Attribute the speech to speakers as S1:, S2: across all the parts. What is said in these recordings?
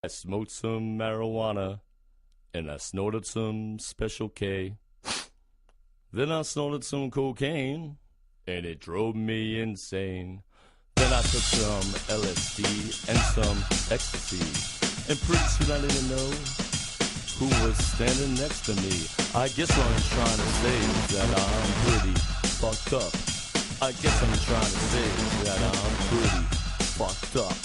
S1: I smoked some marijuana, and I snorted some Special K. Then I snorted some cocaine, and it drove me insane. Then I took some LSD and some ecstasy, and pretty soon I didn't know who was standing next to me. I guess what I'm trying to say is that I'm pretty fucked up. I guess I'm trying to say that I'm pretty fucked up.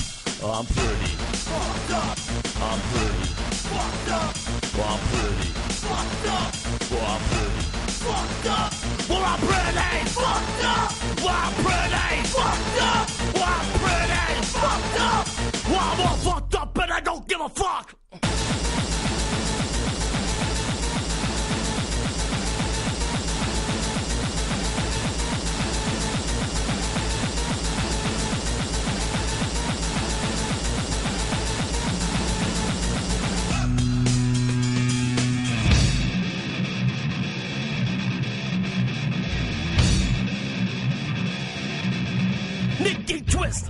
S1: I'm pretty fucked up. I'm pretty fucked up. Well, I'm pretty fucked up. Well, I'm pretty fucked up. Well, I'm pretty fucked up. Well, I'm pretty fucked up. Well, I'm pretty fucked up. Well, I'm all fucked up and I don't give a fuck. Nicky Twist.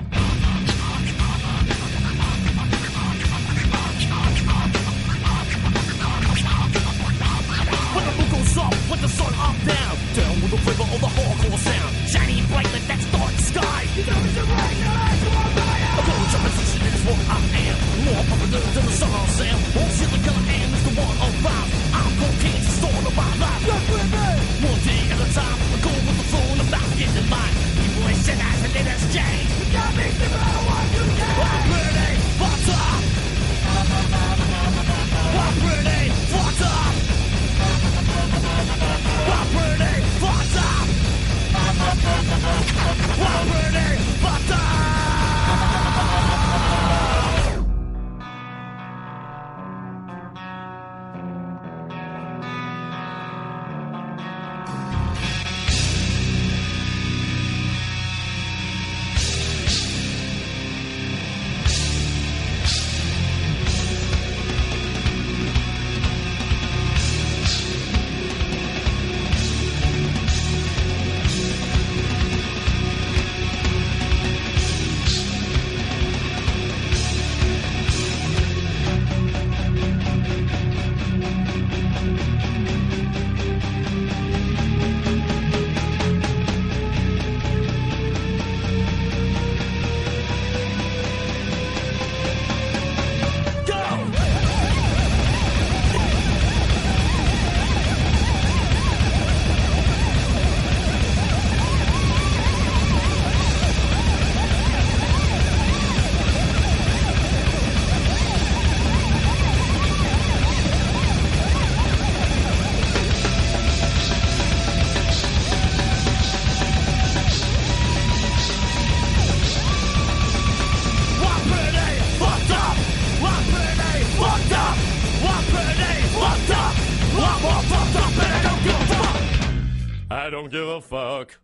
S1: When the moon goes up, with the sun up, down with the river or the hardcore sound, shiny bright like that dark sky. You know it's a right now, I'm going to position is what I am. More popular than the sun on Sam. All shit the color am is the one around. I'm cocaine to start of my life. One day at a time, I go with the flow and I'm not getting mine. People ain't shit as and it has changed. You got me thinking about what you did. I'm pretty fucked up. I'm pretty fucked up. I'm pretty fucked up. I'm pretty fucked up. I don't give a fuck.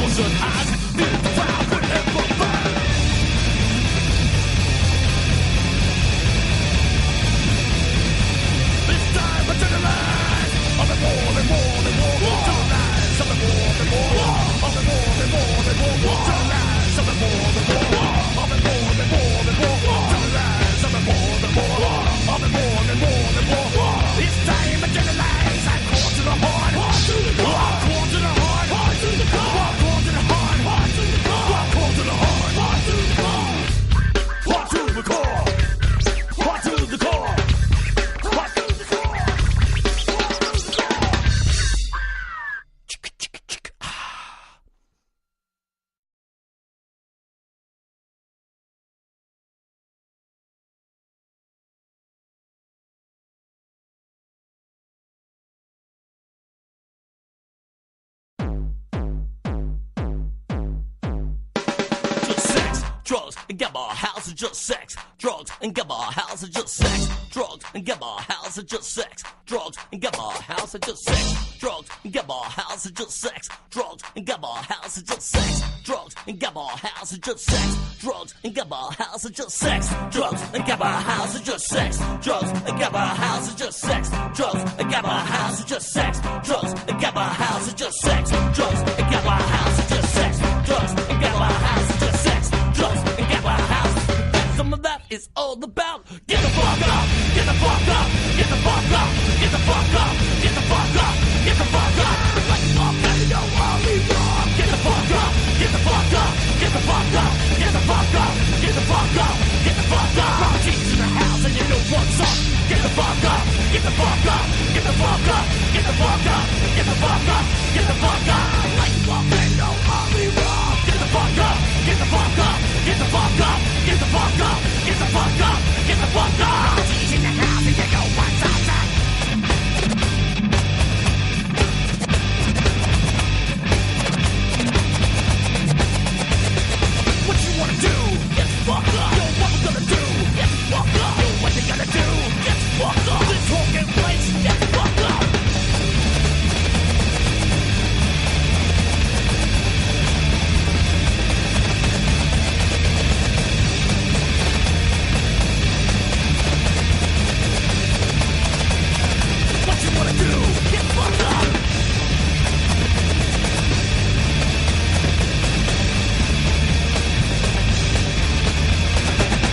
S1: thousand eyes, feel the fire forever burn. It's time for Adrenalize. Of it more than more than more. Adrenalize. Of it more than more. Of it more than more than more. Adrenalize. Of it more than more. Of it more than more than more. Adrenalize. Of it more than more. Of it more than more than more. It's time for Adrenalize. I call to the heart. Heart to the core. I call to the heart. Heart to the core. I call to the heart. Heart to the core. I call to the heart. Heart to the core. Heart to the core. Heart to the core. Drugs and get my house is just sex. Drugs and get my house is just sex. Drugs and get my house is just sex. Drugs and get my house is just sex. Drugs and get my house is just sex. Drugs and get my house is just sex. Drugs and get my house is just sex. Drugs and get my house is just sex. Drugs and get my house is just sex. Drugs and get my house is just sex. Drugs and get my house is just sex. Drugs and get my house is just sex. Drugs and get my house is just sex. Drugs and get my house is just sex. Drugs and get my house. Some of that is all about. Get the fuck up. Get the fuck up. Get the fuck up. Get the fuck up. Get the fuck up. Get the fuck up. Like a volcano, I'll be wrong. Get the fuck up. Get the fuck up. Get the fuck up. Get the fuck up. Get the fuck up. Get the fuck up. Rock G's in the house and you know what's up. Get the fuck up. Get the fuck up. Get the fuck up. Get the fuck up. Get the fuck up. Get the fuck up. Like a volcano, I'll be wrong. Get the fuck up. Get the fuck up. Get the fuck up. Get the fuck up. Get the fuck up. Get the fuck up. Rock G's in the house and you know what's up. What you wanna do? Get the fuck up. Yo, what we gonna do? Get the fuck up. Yo, what you gonna do? Get the fuck up. This talking place, get the fuck up. What you wanna do? Get the fuck up.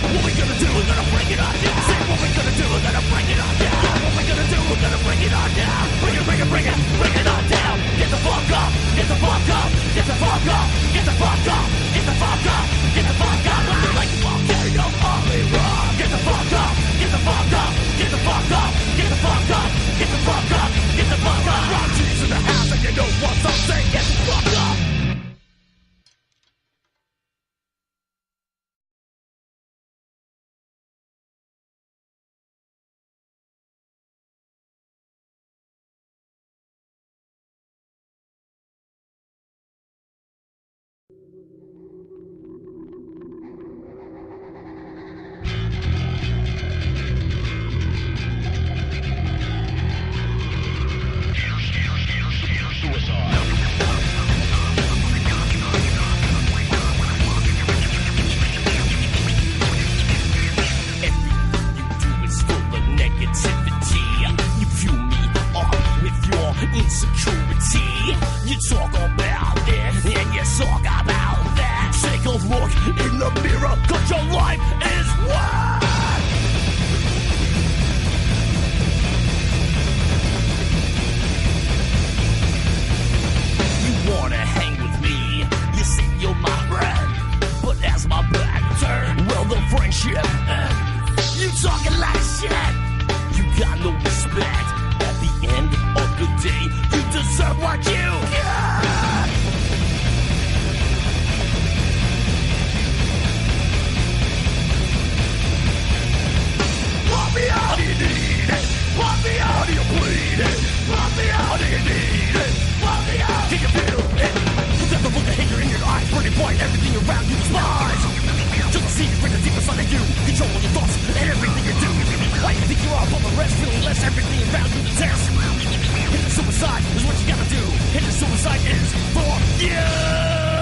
S1: What we gonna do? We're gonna break it on down. Say what we gonna do? We're gonna break it on down. What we gonna do? We're gonna break it on down. Bring it, bring it, bring it, bring it on down. Get the fuck up. Get the fuck up. Get the fuck up. Get the fuck up. Get the fuck up. Get the fuck up. Like a volcano, only wrong. Get the fuck up. Get the fuck up. Get the fuck up. Get the fuck up. Get the fuck up. Get the fuck up. Rock G's in the house and you know what's up. Say get the fuck up. Insecurity, you talk about it, and you talk about that. Take a look in the mirror, 'cause your life is whack. You wanna hang with me, you say you're my friend, but as my back turned, well the friendship ends. You talking a lot of shit, you got no respect. At the end of the day, you deserve what you get. Pump me out, do you need it? Pump me out, do you bleed it? Pump me out, do you need it? Pump me out, can you feel it? You got the look of hater in your eyes, burning bright, everything around you despise. Just a secret from the deep inside of you, controlling your thoughts and everything you do. Why you think you're all above the rest, feeling less, everything around you the test. Hitting suicide is what you gotta do. Hitting suicide is for you.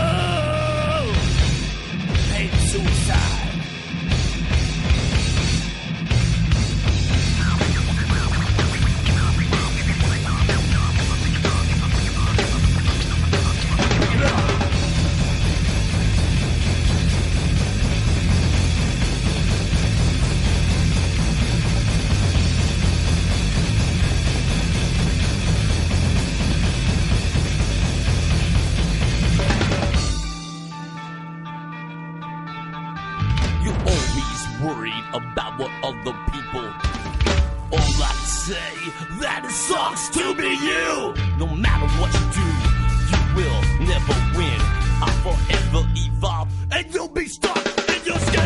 S1: about what other people. All I say that it sucks to be you. No matter what you do, you will never win. I'll forever evolve, and you'll be stuck in your skin.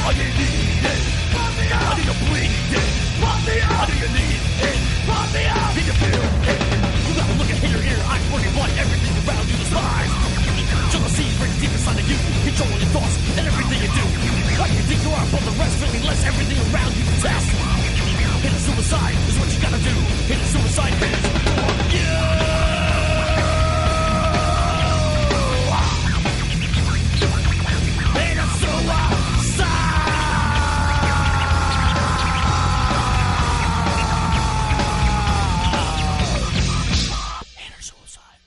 S1: I need it. I need to bleed it. I need you need it. Need to feel it. You gotta look at your ear, eyes, working blood, everything around you is lies. Jealousy breaks deep inside of you, controlling your thoughts and everything you do. Like you think you are, but the rest feeling less, everything around you test. Hit a suicide is what you gotta do. Hit a suicide is for you. Hit a suicide.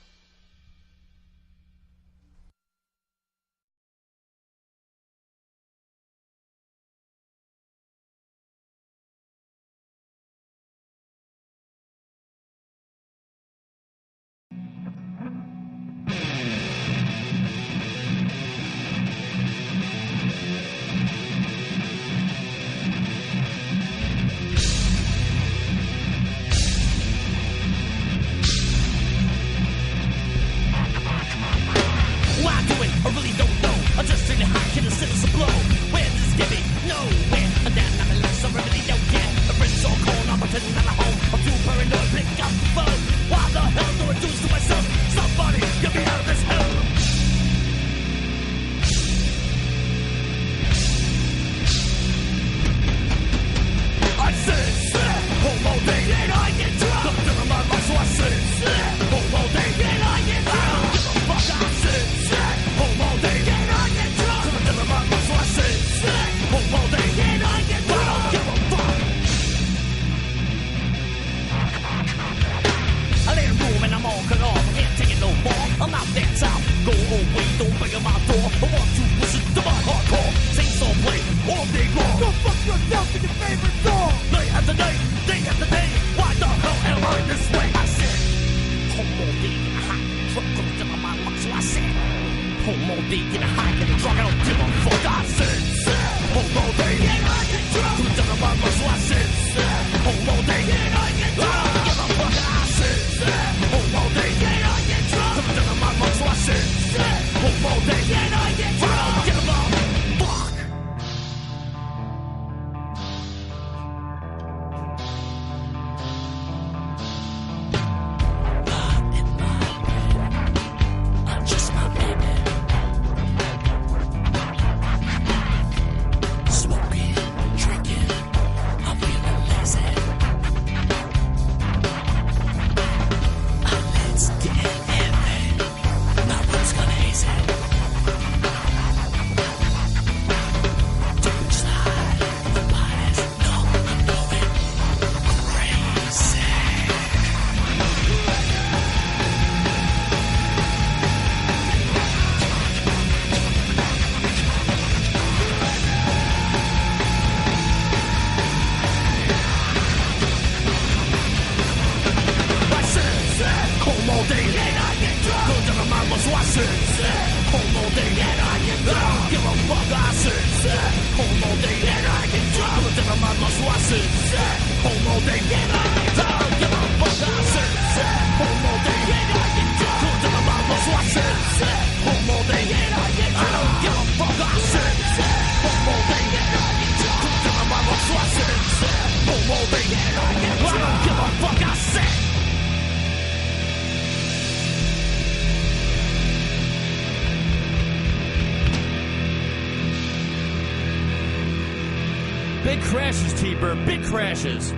S1: Big crashes, T-Bird, big crashes.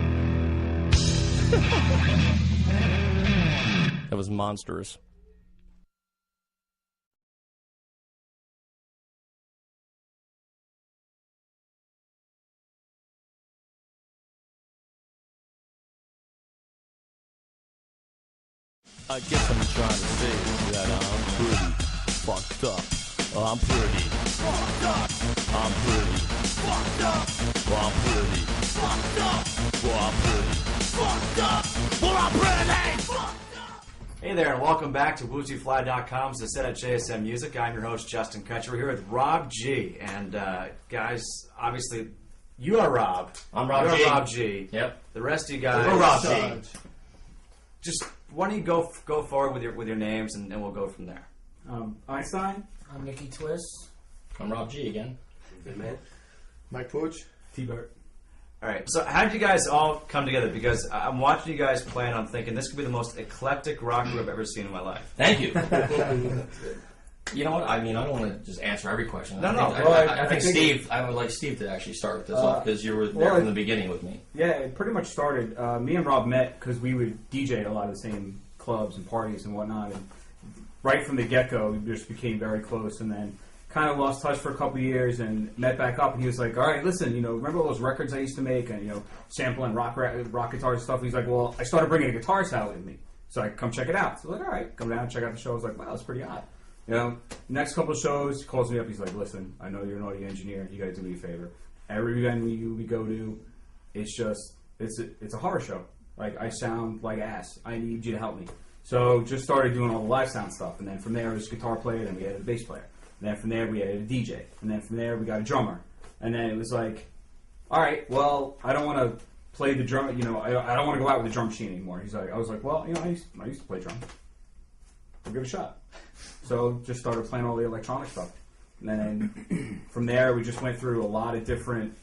S1: That was monstrous. I guess I'm trying to say that I'm pretty fucked up. I'm pretty fucked up. I'm pretty fucked up. Well, I'm pretty fucked up. Well, I'm pretty fucked up. Well, I'm pretty fucked up.
S2: Hey there, and welcome back to WoozyFly.com's The Set at JSM Music. I'm your host, Justin Kutcher. We're here with Rob G. And, guys, obviously, you are Rob.
S3: I'm Rob G.
S2: You're Rob G.
S3: Yep.
S2: The rest of you guys...
S3: We're Rob G.
S2: Just, why don't you go forward with your names, and we'll go from there.
S4: Einstein.
S5: I'm Nicky Twist.
S3: I'm Rob G again.
S6: Good man.
S4: Mike Pooch. T-Bert.
S2: All right, so how did you guys all come together? Because I'm watching you guys play, and I'm thinking this could be the most eclectic rock group I've ever seen in my life.
S3: Thank you. You know what? I mean, I don't want to just answer every question. I think Steve. I would like Steve to actually start this off because you were there from the beginning with me.
S4: Yeah, it pretty much started. Me and Rob met because we would DJ at a lot of the same clubs and parties and whatnot. And right from the get-go, we just became very close, and then kind of lost touch for a couple of years and met back up. And he was like, "All right, listen, remember all those records I used to make and sampling rock guitars and stuff?" He's like, "Well, I started bringing a guitar salad with me, so I come check it out." So I was like, "All right, come down and check out the show." I was like, "Wow, that's pretty odd." Next couple of shows, he calls me up. He's like, "Listen, I know you're an audio engineer. You got to do me a favor. Every venue we go to, it's a horror show. Like, I sound like ass. I need you to help me." So just started doing all the live sound stuff, and then from there, it was a guitar player, then we added a bass player. And then from there, we added a DJ. And then from there, we got a drummer. And then it was like, all right, well, I don't want to play the drum. I don't want to go out with the drum machine anymore. I was like, well, I used to play drums. I'll give it a shot. So just started playing all the electronic stuff. And then from there, we just went through a lot of different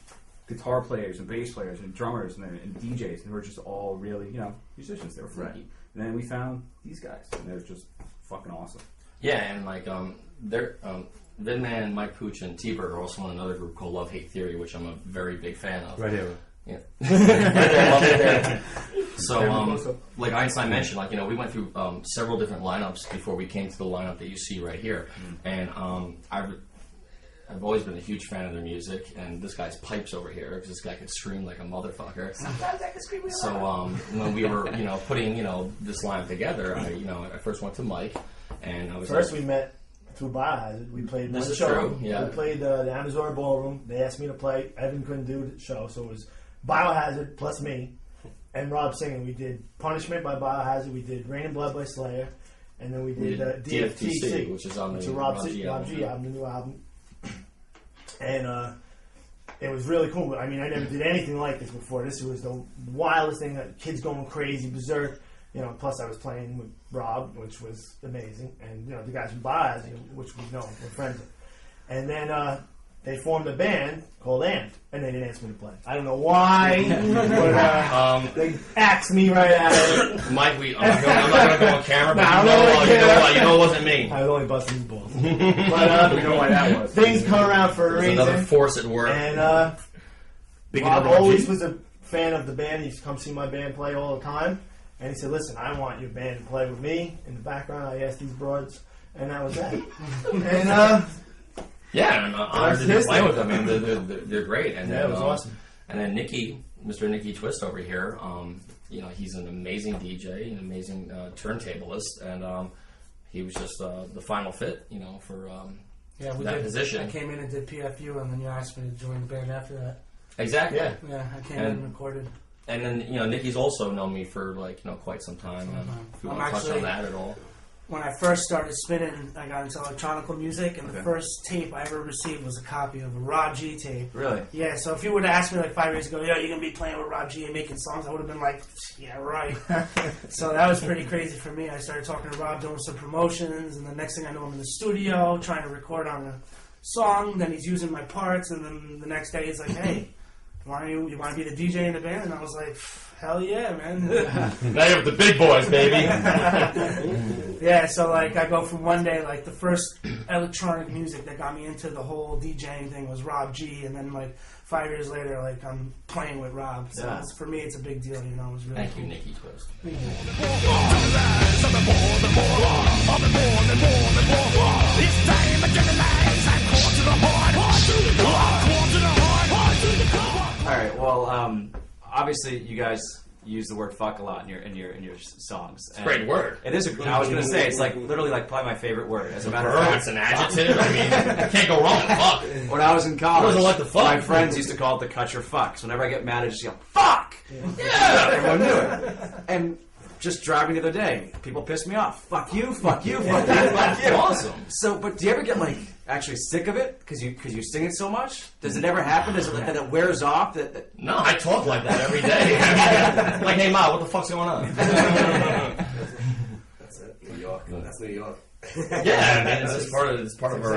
S4: guitar players and bass players and drummers and DJs. And they were just all really, musicians. They were freaky. Right. And then we found these guys, and they were just fucking awesome.
S3: Yeah, and like Vidman, Mike Pooch, and T-Bird are also in another group called Love Hate Theory, which I'm a very big fan of.
S6: Right here.
S3: Yeah. Love it there. So, like Einstein mentioned, we went through several different lineups before we came to the lineup that you see right here. And I've always been a huge fan of their music, and this guy's pipes over here, because this guy could scream like a motherfucker.
S5: Sometimes I can scream really
S3: So when we were, putting, this lineup together, I first went to Mike, and I was
S6: we met through Biohazard. We played
S3: This
S6: one
S3: is
S6: show.
S3: true, yeah.
S6: We played the Amazon Ballroom. They asked me to play. Evan couldn't do the show, so it was Biohazard plus me and Rob singing. We did Punishment by Biohazard. We did Rain and Blood by Slayer. And then we did DFTC,
S3: which is on the
S6: Rob G album, the new album. And it was really cool. I mean, I never did anything like this before. This was the wildest thing. Kids going crazy, berserk. Plus I was playing with Rob, which was amazing. And, the guys from Biohazard, which we know, we're friends with. And then they formed a band called Amped, and they didn't ask me to play. I don't know why, but they axed me right out of it.
S3: Mike, I'm not going to go on camera, but you know it wasn't me.
S6: I was only busting his balls. But
S4: we know why that was.
S6: Things come around for a reason.
S3: Another force at work.
S6: And Rob always was a fan of the band. He used to come see my band play all the time. And he said, "Listen, I want your band to play with me." In the background, I asked these broads, and that was that. And
S3: yeah, I'm honored to play with them. I mean, they're great. And
S6: it was awesome.
S3: And then Mr. Nicky Twist over here, he's an amazing DJ, an amazing turntablist, and he was just the final fit, for that position.
S5: I came in and did p.f.u, and then you asked me to join the band after that.
S3: Exactly.
S5: Yeah, I came in and recorded.
S3: And then, Nicky's also known me for, quite some time. If you want to touch on that at all.
S5: When I first started spinning, I got into electronic music, and the first tape I ever received was a copy of a Rob G tape.
S2: Really?
S5: Yeah, so if you would have asked me 5 years ago, you're going to be playing with Rob G and making songs, I would have been like, yeah, right. So that was pretty crazy for me. I started talking to Rob, doing some promotions, and the next thing I know, I'm in the studio trying to record on a song, then he's using my parts, and then the next day he's like, "Hey, you want to be the DJ in the band?" And I was like, "Hell yeah, man."
S3: Now you're with the big boys, baby.
S5: Yeah, so I go from one day, the first electronic music that got me into the whole DJing thing was Rob G, and then 5 years later, I'm playing with Rob. So for me, it's a big deal, It was really
S3: Thank
S5: cool.
S3: you, Nicky Twist.
S5: Thank you.
S7: It's time to generalize. I'm caught to the heart, caught to the heart.
S2: All right, well, obviously you guys use the word "fuck" a lot in your songs.
S3: It's a great word.
S2: It is. I was going to say it's literally probably my favorite word. As a matter of fact,
S3: it's an adjective. I mean, you can't go wrong with fuck.
S2: When I was in college,
S3: Who doesn't like the fuck?
S2: my friends used to call it the "cut your fucks." Whenever I get mad, I just yell "fuck."
S3: Yeah,
S2: Everyone knew it. And just driving the other day. People piss me off. Fuck you, fuck you, fuck you, fuck you.
S3: Awesome.
S2: So, but do you ever get like actually sick of it because you sing it so much? Does it ever happen? Does it that it wears off? That
S3: No, I talk like that every day. Like, hey, Ma, what the fuck's going on?
S8: That's it. New York. That's New York.
S3: Yeah, I mean, it's part of our,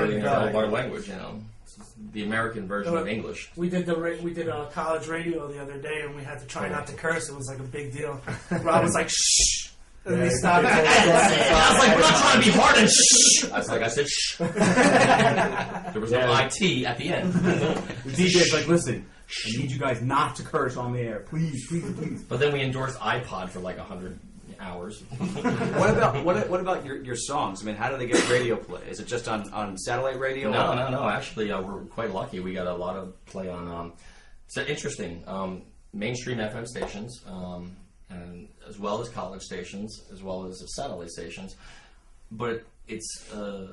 S3: our language, It's the American version of English.
S5: We did a college radio the other day, and we had to try not to curse. It was like a big deal. Rob was like, "Shh," and we stopped.
S3: I was like, we're not trying to be hard and shh. I said shh. There was no IT at the end.
S4: The DJ's like, listen, I need you guys not to curse on the air. Please, please, please.
S3: But then we endorsed iPod for like 100 hours.
S2: what about your songs? I mean, how do they get radio play? Is it just on satellite radio?
S3: No. Actually, we're quite lucky. We got a lot of play on. It's interesting. Mainstream FM stations, and as well as college stations, as well as satellite stations. But it's a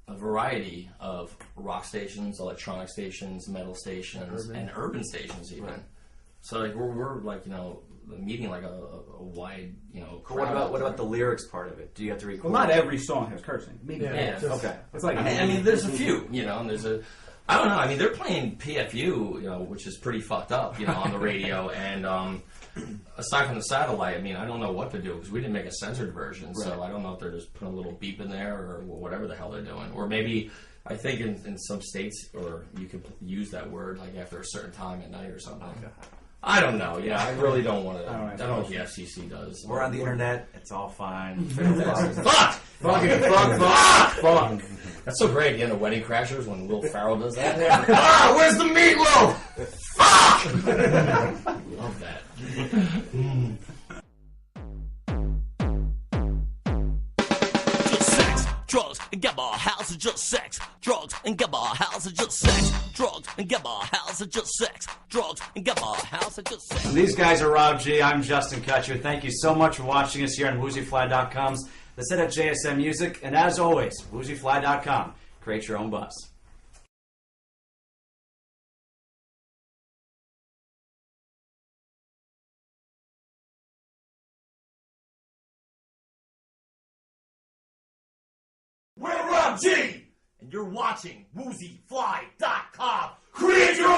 S3: variety of rock stations, electronic stations, metal stations, and urban stations even. Right. So like we're like meeting like a wide crowd.
S2: What about the lyrics part of it? Do you have to record?
S4: Well, not every song has cursing. Maybe.
S3: Yeah.
S2: Okay.
S4: It's like
S3: I mean, there's a few, and there's a. I don't know. I mean, they're playing p.f.u, which is pretty fucked up, on the radio. And aside from the satellite, I mean, I don't know what to do because we didn't make a censored version. Right. So I don't know if they're just putting a little beep in there or whatever the hell they're doing. Or maybe I think in some states, or you could use that word like after a certain time at night or something. Okay. I don't know. Yeah, I really don't want to. I don't know what the FCC does.
S2: We're on the internet. It's all fine.
S3: Fuck! Fuck! That's so great at the end of Wedding Crashers when Will Ferrell does that. Where's the meatloaf? Fuck! Love that.
S7: Just sex, drugs, and get my house. Just sex, drugs, and get my house. Just sex, drugs, and get my house. Just sex, drugs, and get my house. Just sex.
S2: These guys are Rob G. I'm Justin Kutcher. Thank you so much for watching us here on WoozyFly.com's The Set at JSM Music. And as always, WoozyFly.com. Create your own buzz.
S7: We're Rob G, and you're watching WoozyFly.com. Create your